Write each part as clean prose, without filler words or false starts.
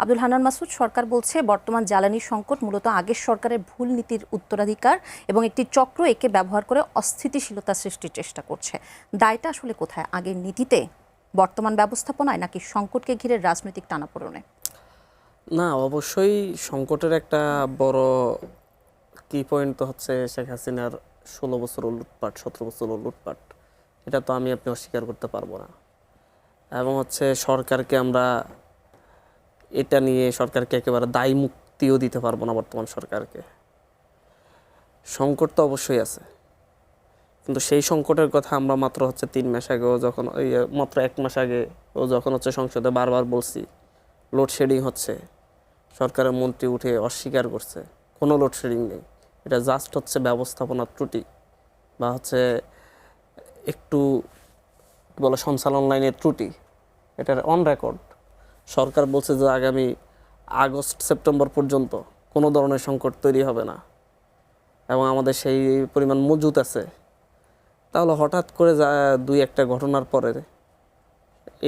আব্দুল হান্নান মাসুদ, সরকার বলছে বর্তমান জ্বালানি সংকট মূলত আগের সরকারের ভুল নীতির উত্তরাধিকার এবং একটি চক্র একে ব্যবহার করে অস্থিতিশীলতা সৃষ্টির চেষ্টা করছে। দায়টা আসলে কোথায়, আগের নীতিতে, বর্তমান ব্যবস্থাপনায়, নাকি সংকটকে ঘিরে রাজনৈতিক টানাপোড়েনে? না, অবশ্যই সংকটের একটা বড় কি পয়েন্ট তো হচ্ছে শেখ হাসিনার 16 বছর লুটপাট, 17 বছর লুটপাট। এটা তো আপনি অস্বীকার করতে পারবো না। এবং হচ্ছে সরকারকে আমরা এটা নিয়ে সরকারকে একেবারে দায় মুক্তিও দিতে পারবো না। বর্তমান সরকারকে সংকট তো অবশ্যই আছে, কিন্তু সেই সংকটের কথা আমরা মাত্র হচ্ছে 3 মাস আগেও যখন মাত্র 1 মাস আগে ও যখন হচ্ছে সংসদে বারবার বলছি লোডশেডিং হচ্ছে, সরকারের মন্ত্রী উঠে অস্বীকার করছে কোনো লোডশেডিং নেই, এটা জাস্ট হচ্ছে ব্যবস্থাপনার ত্রুটি বা হচ্ছে একটু বলে সঞ্চালন লাইনের ত্রুটি। এটার অন রেকর্ড সরকার বলছে যে আগামী আগস্ট সেপ্টেম্বর পর্যন্ত কোনো ধরনের সংকট তৈরি হবে না এবং আমাদের সেই পরিমাণ মজুত আছে। তাহলে হঠাৎ করে যা 2-1টা ঘটনার পরে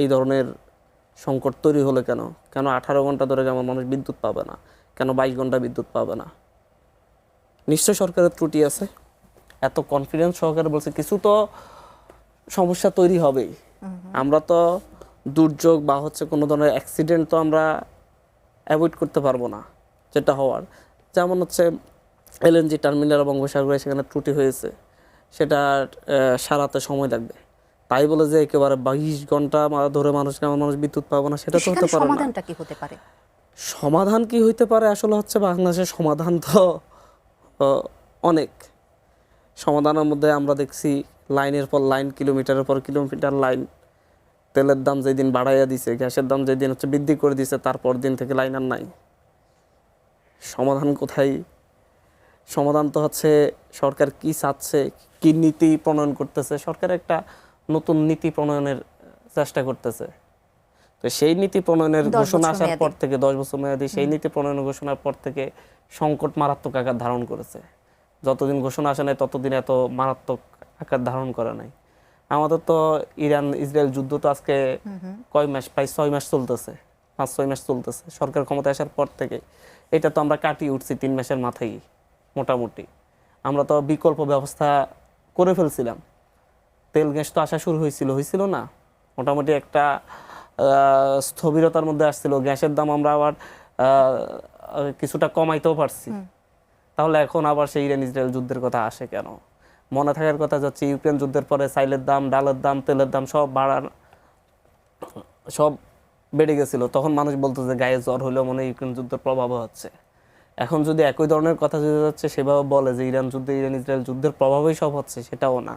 এই ধরনের সংকট তৈরি হলো কেন? 18 ঘন্টা ধরে কেন মানুষ বিদ্যুৎ পাবে না? কেন 22 ঘন্টা বিদ্যুৎ পাবে না? নিশ্চয় সরকারের ত্রুটি আছে। এত কনফিডেন্স সহকারে বলছে কিছু তো সমস্যা তৈরি হবেই। আমরা তো দুর্যোগ বা হচ্ছে কোনো ধরনের অ্যাক্সিডেন্ট তো আমরা অ্যাভয়েড করতে পারবো না, যেটা হওয়ার। যেমন হচ্ছে এলএনজি টার্মিনাল বঙ্গোপসাগরে সেখানে ত্রুটি হয়েছে, সেটা সারাতে সময় লাগবে। তাই বলে যে একেবারে 22 ঘন্টা ধরে মানুষ বিদ্যুৎ পাবো না, সেটা তো হতে পারে না। সমাধানটা কি হতে পারে? সমাধান কি হইতে পারে? আসলে হচ্ছে বাংলাদেশের সমাধান তো অনেক। সমাধানের মধ্যে আমরা দেখছি লাইনের পর লাইন, কিলোমিটারের পর কিলোমিটার লাইন। তেলের দাম যেদিন বাড়াইয়া দিছে, গ্যাসের দাম যেদিন হচ্ছে বৃদ্ধি করে দিছে, তারপর দিন থেকে লাইন আর নাই। সমাধান কোথায়? সমাধান তো হচ্ছে সরকার কি চাচ্ছে, কি নীতি প্রণয়ন করতেছে। সরকার একটা নতুন নীতি প্রণয়নের চেষ্টা করতেছে। তো সেই নীতি প্রণয়নের ঘোষণা আসার পর থেকে 10 বছর মেয়াদী সেই নীতি প্রণয়নের ঘোষণার পর থেকে সংকট মারাত্মক আকার ধারণ করেছে। যতদিন ঘোষণা আসে নাই ততদিন এত মারাত্মক আকার ধারণ করে নাই। আমাদের তো ইরান ইসরায়েল যুদ্ধ তো আজকে কয় মাস, প্রায় 6 মাস চলতেছে, 5-6 মাস চলতেছে সরকার ক্ষমতা আসার পর থেকে। এটা তো আমরা কাটিয়ে উঠছি 3 মাসের মাথায় মোটামুটি। আমরা তো বিকল্প ব্যবস্থা করে ফেলছিলাম। তেল গ্যাস তো আসা শুরু হয়েছিল না, মোটামুটি একটা স্থবিরতার মধ্যে আসছিল। গ্যাসের দাম আমরা আবার কিছুটা কমাইতেও পারছি। তাহলে এখন আবার সেই ইরান ইসরায়েল যুদ্ধের কথা আসে কেন? মনে থাকার কথা যাচ্ছে ইউক্রেন যুদ্ধের পরে চাইলের দাম, ডালের দাম, তেলের দাম সব বেড়ে গেছিল। তখন মানুষ বলতো যে গায়ে জ্বর হলেও মনে ইউক্রেন যুদ্ধের প্রভাব হচ্ছে। এখন যদি একই ধরনের কথা যদি যাচ্ছে সেভাবে বলে যে ইরান ইসরায়েল যুদ্ধের প্রভাবেই সব হচ্ছে, সেটাও না।